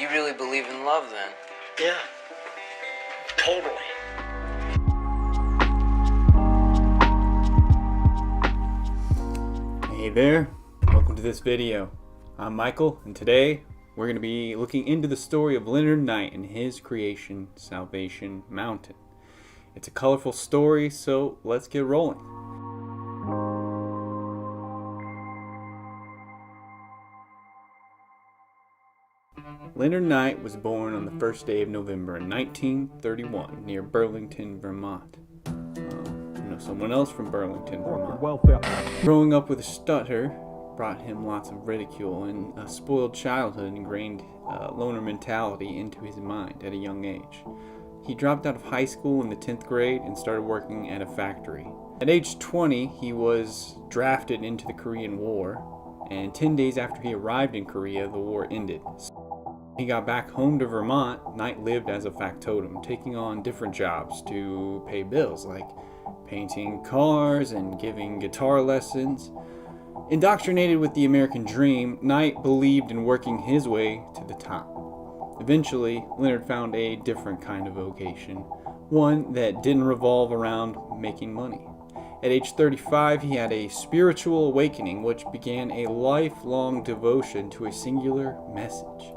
You really believe in love then? Yeah, totally. Hey there, welcome to this video. I'm Michael, and today we're going to be looking into the story of Leonard Knight and his creation, Salvation Mountain. It's a colorful story, so let's get rolling. Leonard Knight was born on the first day of November in 1931 near Burlington, Vermont. Someone else from Burlington, Vermont. Growing up with a stutter brought him lots of ridicule, and a spoiled childhood ingrained loner mentality into his mind at a young age. He dropped out of high school in the 10th grade and started working at a factory. At age 20, he was drafted into the Korean War, and 10 days after he arrived in Korea, the war ended. He got back home to Vermont. Knight lived as a factotum, taking on different jobs to pay bills, like painting cars and giving guitar lessons. Indoctrinated with the American dream, Knight believed in working his way to the top. Eventually, Leonard found a different kind of vocation, one that didn't revolve around making money. At age 35, he had a spiritual awakening which began a lifelong devotion to a singular message.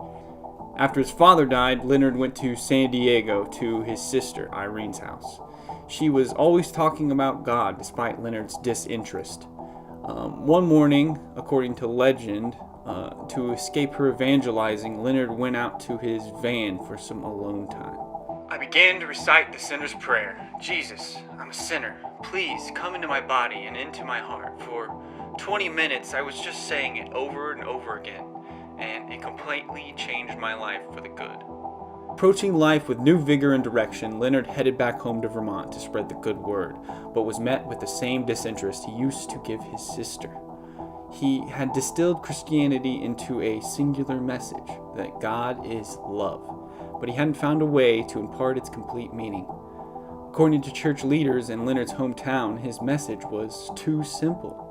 After his father died, Leonard went to San Diego to his sister Irene's house. She was always talking about God despite Leonard's disinterest. One morning, according to legend, to escape her evangelizing, Leonard went out to his van for some alone time. I began to recite the sinner's prayer. Jesus, I'm a sinner. Please come into my body and into my heart. For 20 minutes, I was just saying it over and over again, and it completely changed my life for the good. Approaching life with new vigor and direction, Leonard headed back home to Vermont to spread the good word, but was met with the same disinterest he used to give his sister. He had distilled Christianity into a singular message, that God is love, but he hadn't found a way to impart its complete meaning. According to church leaders in Leonard's hometown, his message was too simple.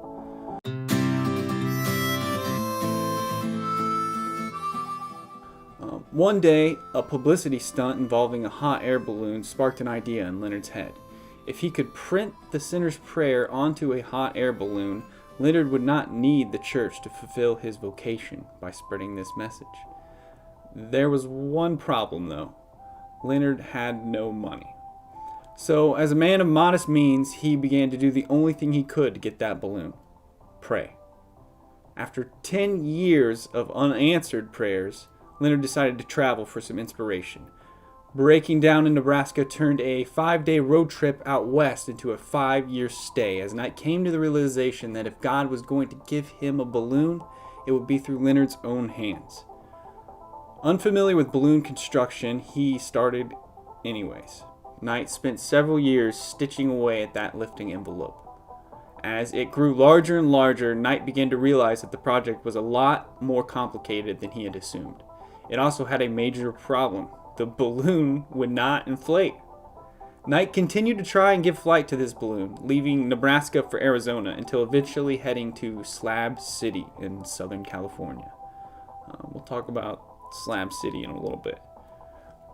One day, a publicity stunt involving a hot air balloon sparked an idea in Leonard's head. If he could print the sinner's prayer onto a hot air balloon, Leonard would not need the church to fulfill his vocation by spreading this message. There was one problem, though. Leonard had no money. So, as a man of modest means, he began to do the only thing he could to get that balloon: pray. After 10 years of unanswered prayers, Leonard decided to travel for some inspiration. Breaking down in Nebraska turned a 5-day road trip out west into a 5-year stay, as Knight came to the realization that if God was going to give him a balloon, it would be through Leonard's own hands. Unfamiliar with balloon construction, he started anyways. Knight spent several years stitching away at that lifting envelope. As it grew larger and larger, Knight began to realize that the project was a lot more complicated than he had assumed. It also had a major problem. The balloon would not inflate. Knight continued to try and give flight to this balloon, leaving Nebraska for Arizona until eventually heading to Slab City in Southern California. We'll talk about Slab City in a little bit.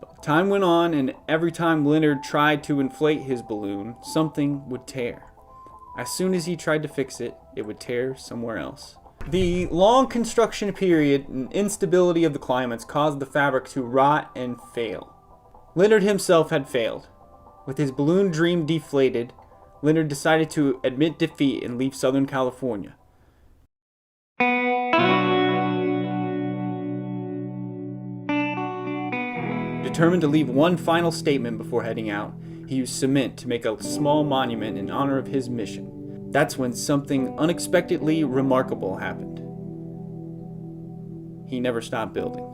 But time went on, and every time Leonard tried to inflate his balloon, something would tear. As soon as he tried to fix it, it would tear somewhere else. The long construction period and instability of the climates caused the fabric to rot and fail. Leonard himself had failed. With his balloon dream deflated, Leonard decided to admit defeat and leave Southern California. Determined to leave one final statement before heading out, he used cement to make a small monument in honor of his mission. That's when something unexpectedly remarkable happened. He never stopped building.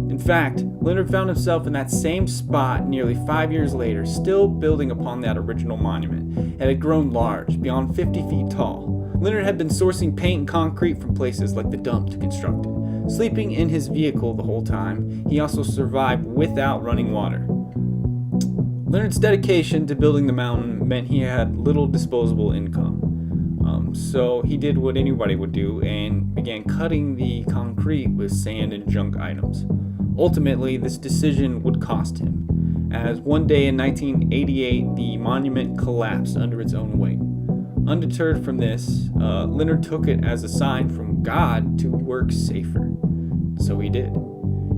In fact, Leonard found himself in that same spot nearly 5 years later, still building upon that original monument. It had grown large, beyond 50 feet tall. Leonard had been sourcing paint and concrete from places like the dump to construct it. Sleeping in his vehicle the whole time, he also survived without running water. Leonard's dedication to building the mountain meant he had little disposable income. So he did what anybody would do and began cutting the concrete with sand and junk items. Ultimately, this decision would cost him, as one day in 1988, the monument collapsed under its own weight. Undeterred from this, Leonard took it as a sign from God to work safer. So he did.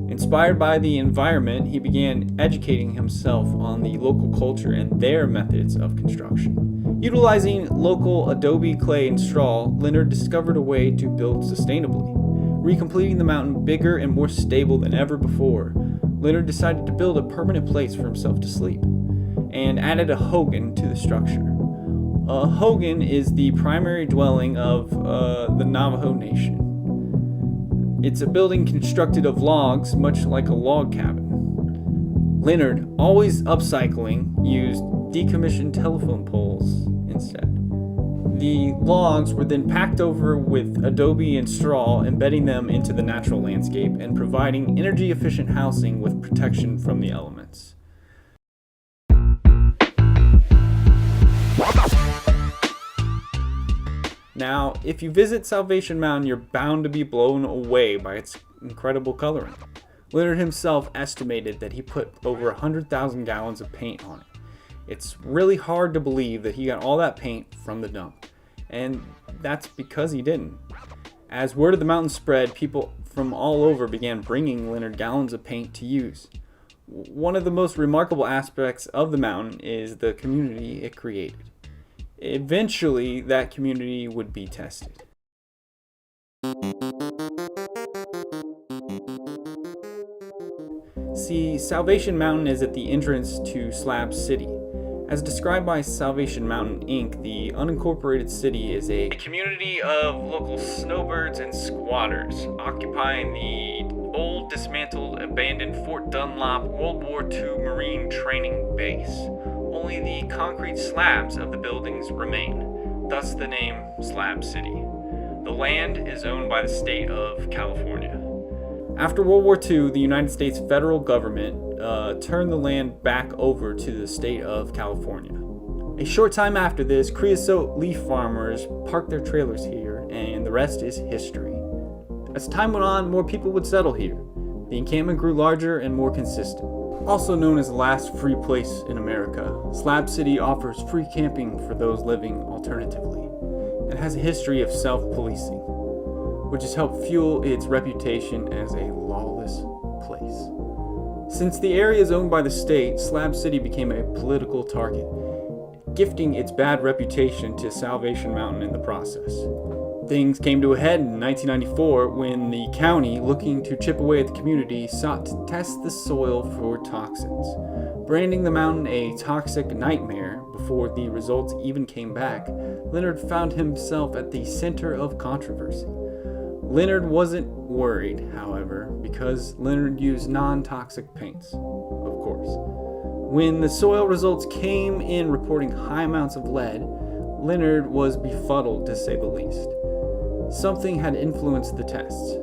Inspired by the environment, he began educating himself on the local culture and their methods of construction. Utilizing local adobe, clay, and straw, Leonard discovered a way to build sustainably. Recompleting the mountain bigger and more stable than ever before, Leonard decided to build a permanent place for himself to sleep, and added a hogan to the structure. A hogan is the primary dwelling of the Navajo Nation. It's a building constructed of logs, much like a log cabin. Leonard, always upcycling, used decommissioned telephone poles instead. The logs were then packed over with adobe and straw, embedding them into the natural landscape and providing energy-efficient housing with protection from the elements. Now, if you visit Salvation Mountain, you're bound to be blown away by its incredible coloring. Leonard himself estimated that he put over 100,000 gallons of paint on it. It's really hard to believe that he got all that paint from the dump, and that's because he didn't. As word of the mountain spread, people from all over began bringing Leonard gallons of paint to use. One of the most remarkable aspects of the mountain is the community it created. Eventually, that community would be tested. See, Salvation Mountain is at the entrance to Slab City. As described by Salvation Mountain Inc., the unincorporated city is a community of local snowbirds and squatters occupying the old, dismantled, abandoned Fort Dunlop World War II Marine Training Base. Only the concrete slabs of the buildings remain, thus the name Slab City. The land is owned by the state of California. After World War II, the United States federal government turned the land back over to the state of California. A short time after this, creosote leaf farmers parked their trailers here, and the rest is history. As time went on, more people would settle here. The encampment grew larger and more consistent. Also known as the last free place in America, Slab City offers free camping for those living alternatively, and has a history of self-policing, which has helped fuel its reputation as a lawless place. Since the area is owned by the state, Slab City became a political target, gifting its bad reputation to Salvation Mountain in the process. Things came to a head in 1994 when the county, looking to chip away at the community, sought to test the soil for toxins. Branding the mountain a toxic nightmare before the results even came back, Leonard found himself at the center of controversy. Leonard wasn't worried, however, because Leonard used non-toxic paints, of course. When the soil results came in reporting high amounts of lead, Leonard was befuddled to say the least. Something had influenced the tests.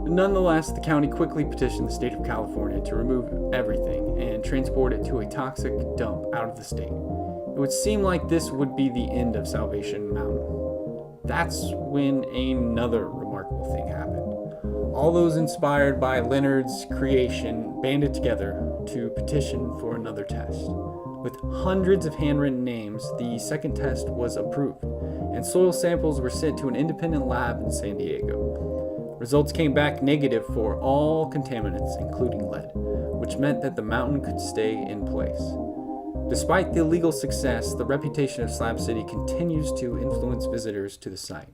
Nonetheless, the county quickly petitioned the state of California to remove everything and transport it to a toxic dump out of the state. It would seem like this would be the end of Salvation Mountain. That's when another remarkable thing happened. All those inspired by Leonard's creation banded together to petition for another test. With hundreds of handwritten names, the second test was approved, and soil samples were sent to an independent lab in San Diego. Results came back negative for all contaminants, including lead, which meant that the mountain could stay in place. Despite the illegal success, the reputation of Slab City continues to influence visitors to the site.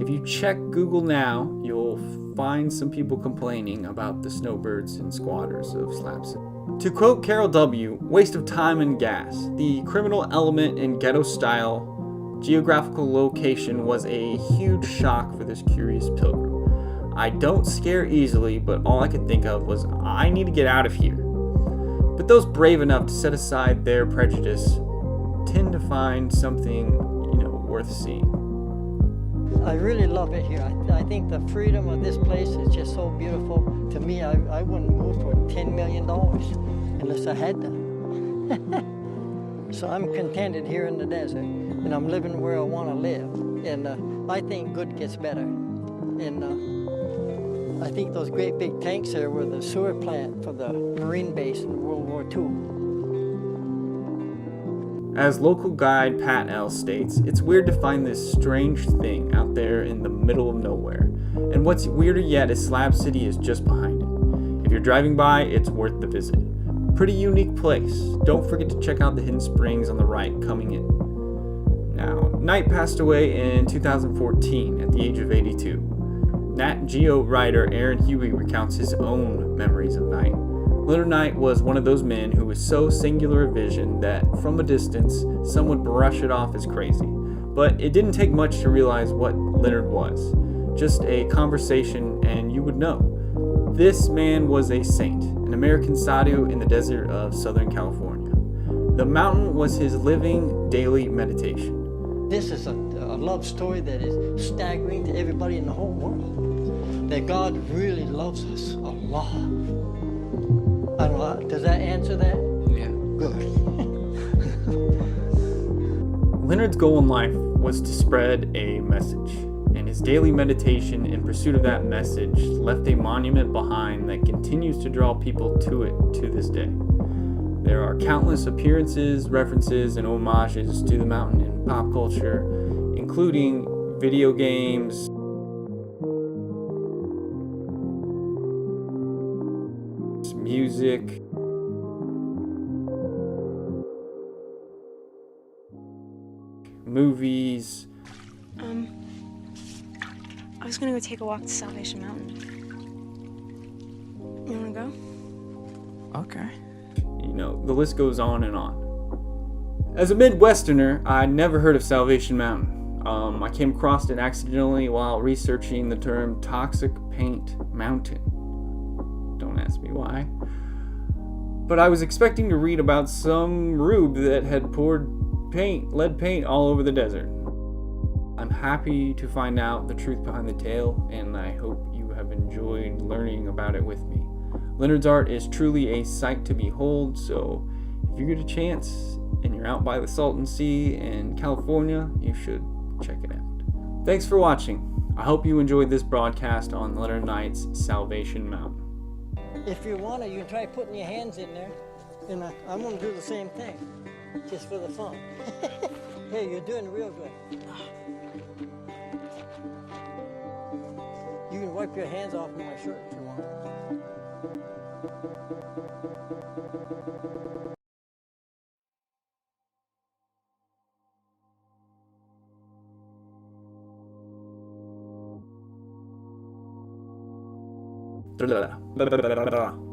If you check Google now, you'll find some people complaining about the snowbirds and squatters of Slab City. To quote Carol W., "Waste of time and gas. The criminal element in ghetto-style geographical location was a huge shock for this curious pilgrim. I don't scare easily, but all I could think of was, I need to get out of here." But those brave enough to set aside their prejudice tend to find something, worth seeing. I really love it here. I think the freedom of this place is just so beautiful. To me, I wouldn't move for $10 million. unless I had to. So I'm contented here in the desert, and I'm living where I want to live. And I think good gets better. And I think those great big tanks there were the sewer plant for the Marine base in World War II. As local guide Pat L. states, it's weird to find this strange thing out there in the middle of nowhere. And what's weirder yet is Slab City is just behind it. If you're driving by, it's worth the visit. Pretty unique place. Don't forget to check out the hidden springs on the right coming in. Now, Knight passed away in 2014 at the age of 82. Nat Geo writer Aaron Huey recounts his own memories of Knight. Leonard Knight was one of those men who was so singular of vision that, from a distance, some would brush it off as crazy. But it didn't take much to realize what Leonard was. Just a conversation and you would know. This man was a saint, an American sadhu in the desert of Southern California. The mountain was his living daily meditation. This is a love story that is staggering to everybody in the whole world. That God really loves us a lot. I don't know, does that answer that? Yeah. Good. Leonard's goal in life was to spread a message, and his daily meditation in pursuit of that message left a monument behind that continues to draw people to it to this day. There are countless appearances, references, and homages to the mountain in pop culture, including video games, music, movies. I was gonna go take a walk to Salvation Mountain. You wanna go? Okay. You know, the list goes on and on. As a Midwesterner, I'd never heard of Salvation Mountain. I came across it accidentally while researching the term Toxic Paint Mountain. Don't ask me why. But I was expecting to read about some rube that had poured lead paint all over the desert. I'm happy to find out the truth behind the tale, and I hope you have enjoyed learning about it with me. Leonard's art is truly a sight to behold, so if you get a chance and you're out by the Salton Sea in California, you should check it out. Thanks for watching. I hope you enjoyed this broadcast on Leonard Knight's Salvation Mountain. If you want to, you can try putting your hands in there. And I'm going to do the same thing, just for the fun. Hey, you're doing real good. You can wipe your hands off of my shirt if you want. Blah, blah, blah, blah, blah, blah.